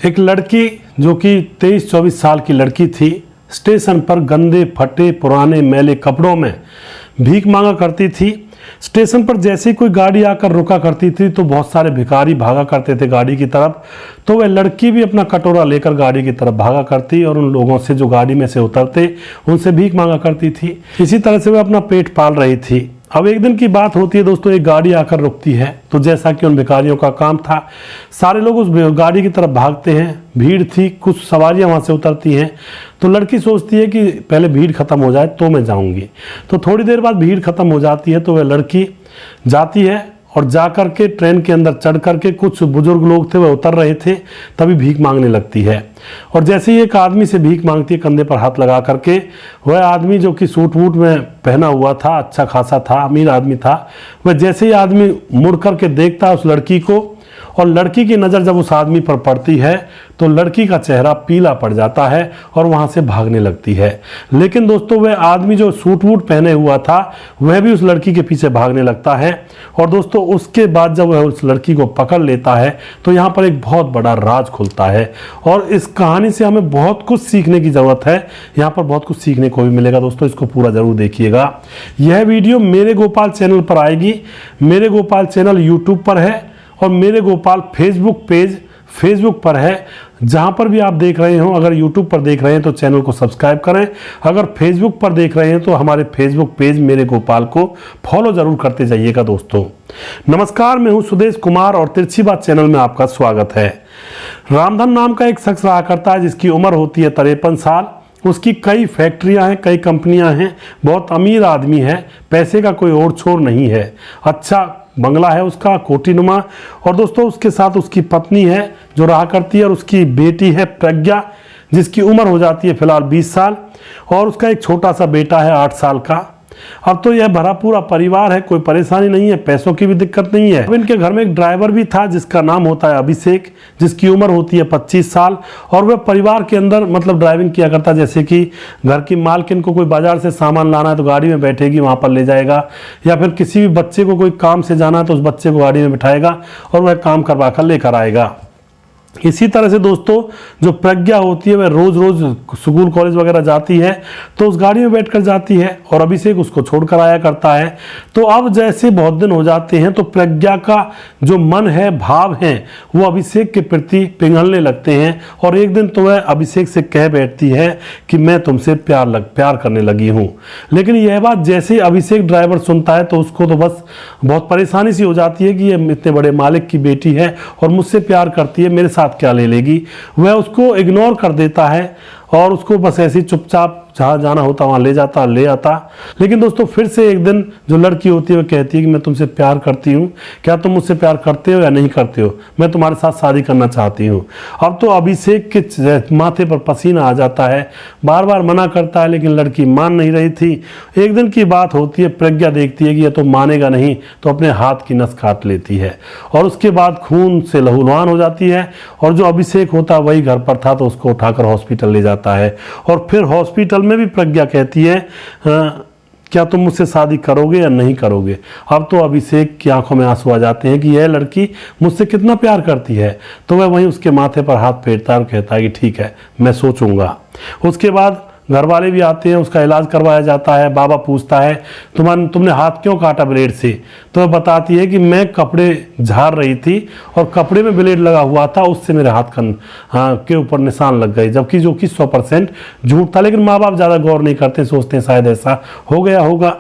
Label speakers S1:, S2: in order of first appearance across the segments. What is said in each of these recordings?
S1: एक लड़की जो कि 23-24 साल की लड़की थी, स्टेशन पर गंदे फटे पुराने मैले कपड़ों में भीख मांगा करती थी। स्टेशन पर जैसे ही कोई गाड़ी आकर रुका करती थी तो बहुत सारे भिखारी भागा करते थे गाड़ी की तरफ, तो वह लड़की भी अपना कटोरा लेकर गाड़ी की तरफ भागा करती और उन लोगों से जो गाड़ी में से उतरते उनसे भीख मांगा करती थी। इसी तरह से वह अपना पेट पाल रही थी। अब एक दिन की बात होती है दोस्तों, एक गाड़ी आकर रुकती है, तो जैसा कि उन भिखारियों का काम था, सारे लोग उस गाड़ी की तरफ भागते हैं। भीड़ थी, कुछ सवारियां वहां से उतरती हैं, तो लड़की सोचती है कि पहले भीड़ खत्म हो जाए तो मैं जाऊंगी। तो थोड़ी देर बाद भीड़ खत्म हो जाती है, तो वह लड़की जाती है और जाकर के ट्रेन के अंदर चढ़ करके, कुछ बुजुर्ग लोग थे वह उतर रहे थे, तभी भीख मांगने लगती है। और जैसे ही एक आदमी से भीख मांगती है कंधे पर हाथ लगा करके, वह आदमी जो कि सूट वूट में पहना हुआ था, अच्छा खासा था, अमीर आदमी था, वह जैसे ही आदमी मुड़ करके देखता है उस लड़की को और लड़की की नज़र जब उस आदमी पर पड़ती है तो लड़की का चेहरा पीला पड़ जाता है और वहाँ से भागने लगती है। लेकिन दोस्तों वह आदमी जो सूट वूट पहने हुआ था वह भी उस लड़की के पीछे भागने लगता है। और दोस्तों उसके बाद जब वह उस लड़की को पकड़ लेता है तो यहाँ पर एक बहुत बड़ा राज खुलता है और इस कहानी से हमें बहुत कुछ सीखने की ज़रूरत है। यहाँ पर बहुत कुछ सीखने को भी मिलेगा दोस्तों, इसको पूरा ज़रूर देखिएगा। यह वीडियो मेरे गोपाल चैनल पर आएगी। मेरे गोपाल चैनल यूट्यूब पर है और मेरे गोपाल फेसबुक पेज फेसबुक पर है। जहां पर भी आप देख रहे हो, अगर यूट्यूब पर देख रहे हैं तो चैनल को सब्सक्राइब करें, अगर फेसबुक पर देख रहे हैं तो हमारे फेसबुक पेज मेरे गोपाल को फॉलो जरूर करते जाइएगा दोस्तों। नमस्कार, मैं हूं सुदेश कुमार और तिरछी बात चैनल में आपका स्वागत है। रामधन नाम का एक शख्स रहा करता है जिसकी उम्र होती है 53 साल। उसकी कई फैक्ट्रियां हैं, कई कंपनियां हैं, बहुत अमीर आदमी है, पैसे का कोई ओर छोर नहीं है, अच्छा बंगला है उसका कोठीनुमा। और दोस्तों उसके साथ उसकी पत्नी है जो रहा करती है और उसकी बेटी है प्रज्ञा जिसकी उम्र हो जाती है फिलहाल 20 साल और उसका एक छोटा सा बेटा है 8 साल का। अब तो यह भरा पूरा परिवार है, कोई परेशानी नहीं है, पैसों की भी दिक्कत नहीं है। अब इनके घर में एक ड्राइवर भी था जिसका नाम होता है अभिषेक, जिसकी उम्र होती है 25 साल और वह परिवार के अंदर मतलब ड्राइविंग किया करता है। जैसे कि घर की मालकिन को कोई बाजार से सामान लाना है तो गाड़ी में बैठेगी, वहां पर ले जाएगा, या फिर किसी भी बच्चे को कोई काम से जाना है तो उस बच्चे को गाड़ी में बिठाएगा और वह काम करवा कर लेकर आएगा। इसी तरह से दोस्तों जो प्रज्ञा होती है वह रोज रोज स्कूल कॉलेज वगैरह जाती है तो उस गाड़ी में बैठकर जाती है और अभिषेक उसको छोड़कर आया करता है। तो अब जैसे बहुत दिन हो जाते हैं तो प्रज्ञा का जो मन है, भाव है, वो अभिषेक के प्रति पिघलने लगते हैं और एक दिन तो वह अभिषेक से कह बैठती है कि मैं तुमसे प्यार करने लगी हूँ। लेकिन यह बात जैसे अभिषेक ड्राइवर सुनता है तो उसको तो बस बहुत परेशानी सी हो जाती है कि ये इतने बड़े मालिक की बेटी है और मुझसे प्यार करती है, मेरे साथ क्या ले लेगी। वह उसको इग्नोर कर देता है और उसको बस ऐसे ही चुपचाप जहाँ जाना होता वहाँ ले जाता, ले आता। लेकिन दोस्तों फिर से एक दिन जो लड़की होती है वह कहती है कि मैं तुमसे प्यार करती हूँ, क्या तुम मुझसे प्यार करते हो या नहीं करते हो, मैं तुम्हारे साथ शादी करना चाहती हूँ। अब तो अभिषेक के माथे पर पसीना आ जाता है, बार बार मना करता है लेकिन लड़की मान नहीं रही थी। एक दिन की बात होती है, प्रज्ञा देखती है कि यह तो मानेगा नहीं तो अपने हाथ की नस काट लेती है और उसके बाद खून से लहूलुहान हो जाती है और जो अभिषेक होता वही घर पर था तो उसको उठाकर हॉस्पिटल ले जाता है। और फिर हॉस्पिटल में भी प्रज्ञा कहती है क्या तुम मुझसे शादी करोगे या नहीं करोगे। अब तो अभिषेक की आंखों में आंसू आ जाते हैं कि यह लड़की मुझसे कितना प्यार करती है। तो वह वहीं उसके माथे पर हाथ फेरता है और कहता है कि ठीक है, मैं सोचूंगा। उसके बाद घर वाले भी आते हैं, उसका इलाज करवाया जाता है। बाबा पूछता है तुमने हाथ क्यों काटा ब्लेड से, तो वह बताती है कि मैं कपड़े झाड़ रही थी और कपड़े में ब्लेड लगा हुआ था, उससे मेरे हाथ के ऊपर निशान लग गए, जबकि जो कि 100% झूठ था। लेकिन माँ बाप ज़्यादा गौर नहीं करते, सोचते हैं शायद ऐसा हो गया होगा।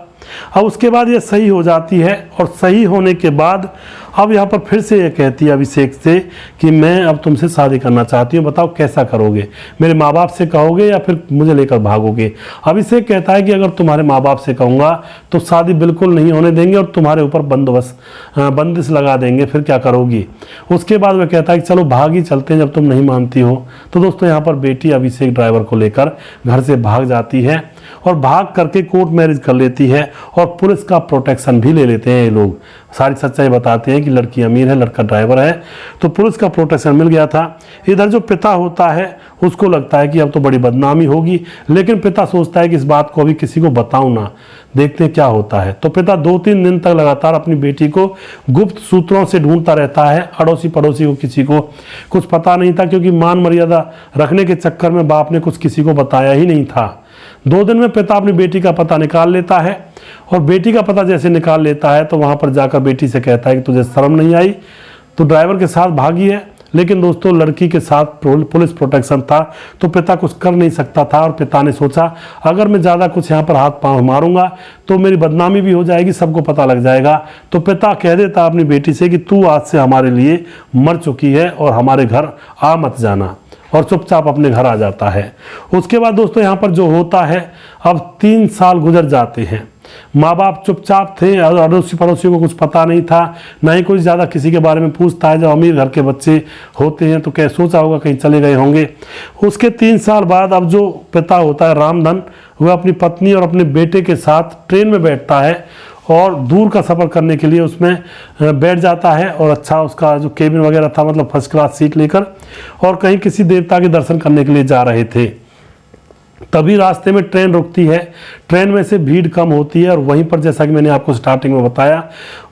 S1: अब उसके बाद ये सही हो जाती है और सही होने के बाद अब यहाँ पर फिर से ये कहती है अभिषेक से कि मैं अब तुमसे शादी करना चाहती हूँ, बताओ कैसा करोगे, मेरे माँ बाप से कहोगे या फिर मुझे लेकर भागोगे। अभिषेक कहता है कि अगर तुम्हारे माँ बाप से कहूँगा तो शादी बिल्कुल नहीं होने देंगे और तुम्हारे ऊपर बंदिश लगा देंगे, फिर क्या करोगी। उसके बाद वह कहता है कि चलो भाग ही चलते हैं जब तुम नहीं मानती हो। तो दोस्तों यहाँ पर बेटी अभिषेक ड्राइवर को लेकर घर से भाग जाती है और भाग करके कोर्ट मैरिज कर लेती है और पुलिस का प्रोटेक्शन भी ले लेते हैं ये लोग। सारी सच्चाई बताते हैं कि लड़की अमीर है, लड़का ड्राइवर है, तो पुलिस का प्रोटेक्शन मिल गया था। इधर जो पिता होता है उसको लगता है कि अब तो बड़ी बदनामी होगी, लेकिन पिता सोचता है कि इस बात को अभी किसी को बताऊं ना, देखते हैं क्या होता है। तो पिता 2-3 दिन तक लगातार अपनी बेटी को गुप्त सूत्रों से ढूंढता रहता है। अड़ोसी पड़ोसी को किसी को कुछ पता नहीं था, क्योंकि मान मर्यादा रखने के चक्कर में बाप ने कुछ किसी को बताया ही नहीं था। 2 दिन में पिता अपनी बेटी का पता निकाल लेता है, और बेटी का पता जैसे निकाल लेता है तो वहां पर जाकर बेटी से कहता है कि तुझे शर्म नहीं आई, तो ड्राइवर के साथ भागी है। लेकिन दोस्तों लड़की के साथ पुलिस प्रोटेक्शन था, तो पिता कुछ कर नहीं सकता था। और पिता ने सोचा अगर मैं ज़्यादा कुछ यहाँ पर हाथ पांव मारूंगा तो मेरी बदनामी भी हो जाएगी, सबको पता लग जाएगा। तो पिता कह देता अपनी बेटी से कि तू आज से हमारे लिए मर चुकी है और हमारे घर आ मत जाना, और चुपचाप अपने घर आ जाता है। उसके बाद दोस्तों यहाँ पर जो होता है, अब 3 साल गुजर जाते हैं। माँ बाप चुपचाप थे, अड़ोसी पड़ोसियों को कुछ पता नहीं था, ना ही कोई ज़्यादा किसी के बारे में पूछता है। जब अमीर घर के बच्चे होते हैं तो क्या सोचा होगा कहीं चले गए होंगे। उसके 3 साल बाद अब जो पिता होता है रामधन, वह अपनी पत्नी और अपने बेटे के साथ ट्रेन में बैठता है और दूर का सफ़र करने के लिए उसमें बैठ जाता है। और अच्छा उसका जो केबिन वगैरह था, मतलब फर्स्ट क्लास सीट लेकर, और कहीं किसी देवता के दर्शन करने के लिए जा रहे थे। तभी रास्ते में ट्रेन रुकती है। ट्रेन में से भीड़ कम होती है, और वहीं पर जैसा कि मैंने आपको स्टार्टिंग में बताया,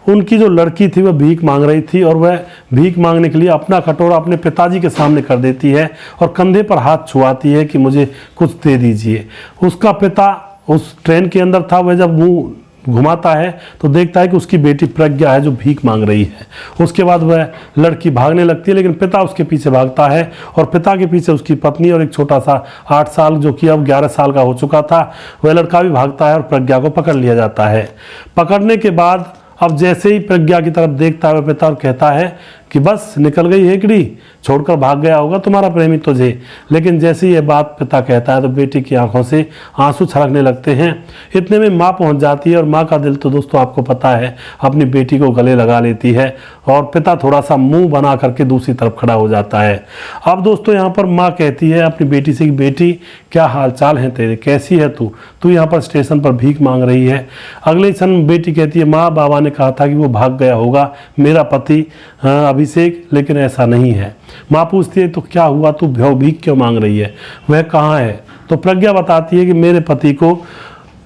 S1: उनकी जो लड़की थी वह भीख मांग रही थी, और वह भीख मांगने के लिए अपना कटोरा अपने पिताजी के सामने कर देती है और कंधे पर हाथ छुआती है कि मुझे कुछ दे दीजिए। उसका पिता उस ट्रेन के अंदर था। वह जब मुंह घुमाता है तो देखता है कि उसकी बेटी प्रज्ञा है जो भीख मांग रही है। उसके बाद वह लड़की भागने लगती है, लेकिन पिता उसके पीछे भागता है, और पिता के पीछे उसकी पत्नी और एक छोटा सा 8 साल जो कि अब 11 साल का हो चुका था वह लड़का भी भागता है, और प्रज्ञा को पकड़ लिया जाता है। पकड़ने के बाद अब जैसे ही प्रज्ञा की तरफ देखता है पिता और कहता है कि बस निकल गई हेकड़ी, छोड़कर भाग गया होगा तुम्हारा प्रेमी तुझे। लेकिन जैसे ही ये बात पिता कहता है तो बेटी की आंखों से आंसू छलकने लगते हैं। इतने में माँ पहुंच जाती है, और माँ का दिल तो दोस्तों आपको पता है अपनी बेटी को गले लगा लेती है, और पिता थोड़ा सा मुंह बना करके दूसरी तरफ खड़ा हो जाता है। अब दोस्तों यहाँ पर माँ कहती है अपनी बेटी से कि बेटी क्या हाल चाल है तेरे, कैसी है तू यहाँ पर स्टेशन पर भीख मांग रही है। अगले क्षण बेटी कहती है माँ बाबा ने कहा था कि वो भाग गया होगा मेरा पति अभिषेक, लेकिन ऐसा नहीं है। माँ पूछती है तो क्या हुआ, तू भीख क्यों मांग रही है, वह कहाँ है। तो प्रज्ञा बताती है कि मेरे पति को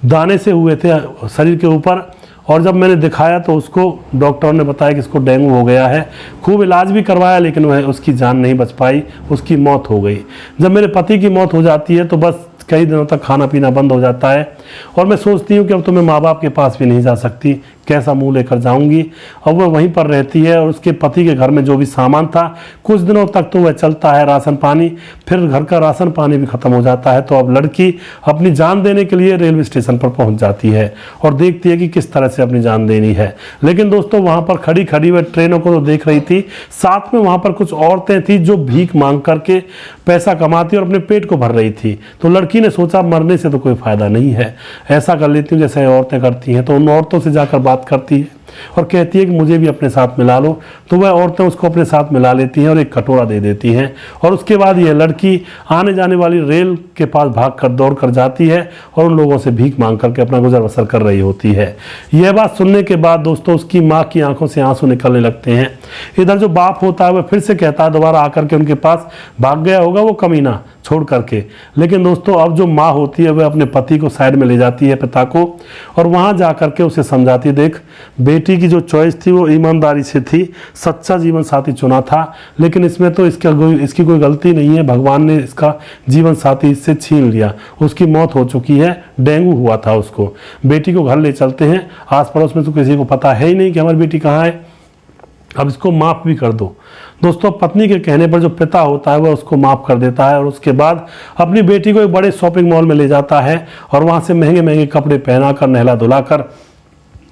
S1: दाने से हुए थे शरीर के ऊपर, और जब मैंने दिखाया तो उसको डॉक्टर ने बताया कि इसको डेंगू हो गया है। खूब इलाज भी करवाया, लेकिन वह उसकी जान नहीं बच पाई, उसकी मौत हो गई। जब मेरे पति की मौत हो जाती है तो बस कई दिनों तक खाना पीना बंद हो जाता है, और मैं सोचती हूँ कि अब तो मैं माँ बाप के पास भी नहीं जा सकती, कैसा मुंह लेकर जाऊंगी। और वह वहीं पर रहती है, और उसके पति के घर में जो भी सामान था कुछ दिनों तक तो वह चलता है, राशन पानी, फिर घर का राशन पानी भी खत्म हो जाता है। तो अब लड़की अपनी जान देने के लिए रेलवे स्टेशन पर पहुंच जाती है और देखती है कि किस तरह से अपनी जान देनी है। लेकिन दोस्तों वहां पर खड़ी खड़ी वह ट्रेनों को तो देख रही थी, साथ में वहां पर कुछ औरतें थी जो भीख मांग करके पैसा कमाती और अपने पेट को भर रही थी। तो लड़की ने सोचा मरने से तो कोई फायदा नहीं है, ऐसा कर लेती हूँ जैसे औरतें करती हैं। तो उन औरतों से जाकर बात करती है और कहती है कि मुझे भी अपने साथ मिला लो। तो वह औरतें उसको अपने साथ मिला लेती हैं और एक कटोरा दे देती हैं। और उसके बाद यह लड़की आने जाने वाली रेल के पास भागकर दौड़ कर जाती है और उन लोगों से भीख मांग करके अपना गुजर बसर कर रही होती है। यह बात सुनने के बाद दोस्तों उसकी माँ की आंखों से आंसू निकलने लगते हैं। इधर जो बाप होता है वह फिर से कहता है दोबारा आकर के उनके पास, भाग गया होगा वो कमीना छोड़ करके। लेकिन दोस्तों अब जो माँ होती है वह अपने पति को साइड में ले जाती है, पिता को, और वहां जा करके उसे समझाती, देख बेटी की जो चॉइस थी वो ईमानदारी से थी, सच्चा जीवन साथी चुना था, लेकिन इसमें तो इसकी कोई गलती नहीं है, भगवान ने इसका जीवन साथी इससे छीन लिया, उसकी मौत हो चुकी है, डेंगू हुआ था उसको। बेटी को घर ले चलते हैं, आस पड़ोस में तो किसी को पता है ही नहीं कि हमारी बेटी कहाँ है, अब इसको माफ़ भी कर दो। दोस्तों पत्नी के कहने पर जो पिता होता है वह उसको माफ़ कर देता है और उसके बाद अपनी बेटी को एक बड़े शॉपिंग मॉल में ले जाता है और वहाँ से महंगे महंगे कपड़े पहनाकर नहला धुलाकर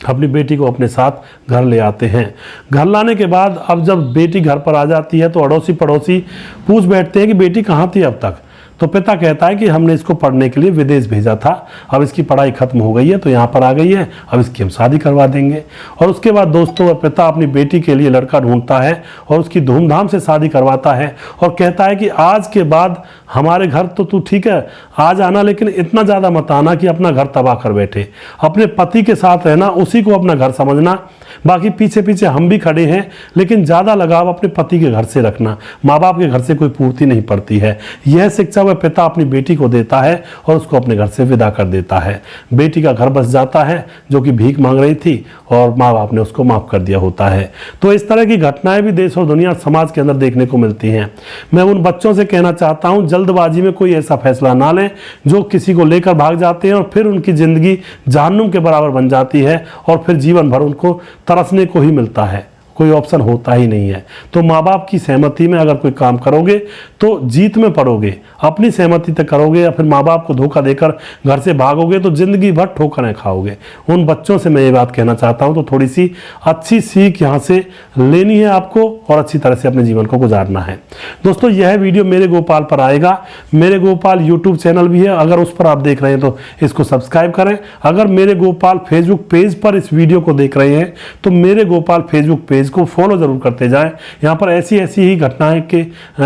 S1: अपनी बेटी को अपने साथ घर ले आते हैं। घर लाने के बाद अब जब बेटी घर पर आ जाती है तो अड़ोसी पड़ोसी पूछ बैठते हैं कि बेटी कहाँ थी अब तक। तो पिता कहता है कि हमने इसको पढ़ने के लिए विदेश भेजा था, अब इसकी पढ़ाई खत्म हो गई है तो यहाँ पर आ गई है, अब इसकी हम शादी करवा देंगे। और उसके बाद दोस्तों वह पिता अपनी बेटी के लिए लड़का ढूंढता है और उसकी धूमधाम से शादी करवाता है और कहता है कि आज के बाद हमारे घर तो तू ठीक है आ जाना, लेकिन इतना ज़्यादा मत आना कि अपना घर तबाह कर बैठे। अपने पति के साथ रहना, उसी को अपना घर समझना, बाकी पीछे पीछे हम भी खड़े हैं, लेकिन ज़्यादा लगाव अपने पति के घर से रखना। माँ बाप के घर से कोई पूर्ति नहीं पड़ती है। यह शिक्षा वह पिता अपनी बेटी को देता है और उसको अपने घर से विदा कर देता है। बेटी का घर बस जाता है जो कि भीख मांग रही थी और माँ बाप ने उसको माफ़ कर दिया होता है। तो इस तरह की घटनाएं भी देश और दुनिया समाज के अंदर देखने को मिलती हैं। मैं उन बच्चों से कहना चाहता हूँ, जल्दबाजी में कोई ऐसा फैसला ना लें जो किसी को लेकर भाग जाते हैं और फिर उनकी ज़िंदगी जहन्नुम के बराबर बन जाती है और फिर जीवन भर उनको तरसने को ही मिलता है, कोई ऑप्शन होता ही नहीं है। तो माँ बाप की सहमति में अगर कोई काम करोगे तो जीत में पड़ोगे, अपनी सहमति तक करोगे या फिर माँ बाप को धोखा देकर घर से भागोगे तो जिंदगी भर ठोकरें खाओगे। उन बच्चों से मैं ये बात कहना चाहता हूँ, तो थोड़ी सी अच्छी सीख यहाँ से लेनी है आपको और अच्छी तरह से अपने जीवन को गुजारना है। दोस्तों यह वीडियो मेरे गोपाल पर आएगा। मेरे गोपाल यूट्यूब चैनल भी है, अगर उस पर आप देख रहे हैं तो इसको सब्सक्राइब करें। अगर मेरे गोपाल फेसबुक पेज पर इस वीडियो को देख रहे हैं तो मेरे गोपाल फेसबुक पेज को फॉलो जरूर करते जाएं। यहाँ पर ऐसी ही घटनाएं के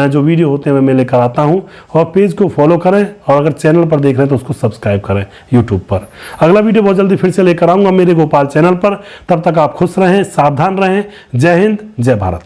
S1: जो वीडियो होते हैं मैं लेकर आता हूँ, और पेज को फॉलो करें और अगर चैनल पर देख रहे हैं तो उसको सब्सक्राइब करें यूट्यूब पर। अगला वीडियो बहुत जल्दी फिर से लेकर आऊंगा मेरे गोपाल चैनल पर। तब तक आप खुश रहें, सावधान रहें। जय हिंद, जय भारत।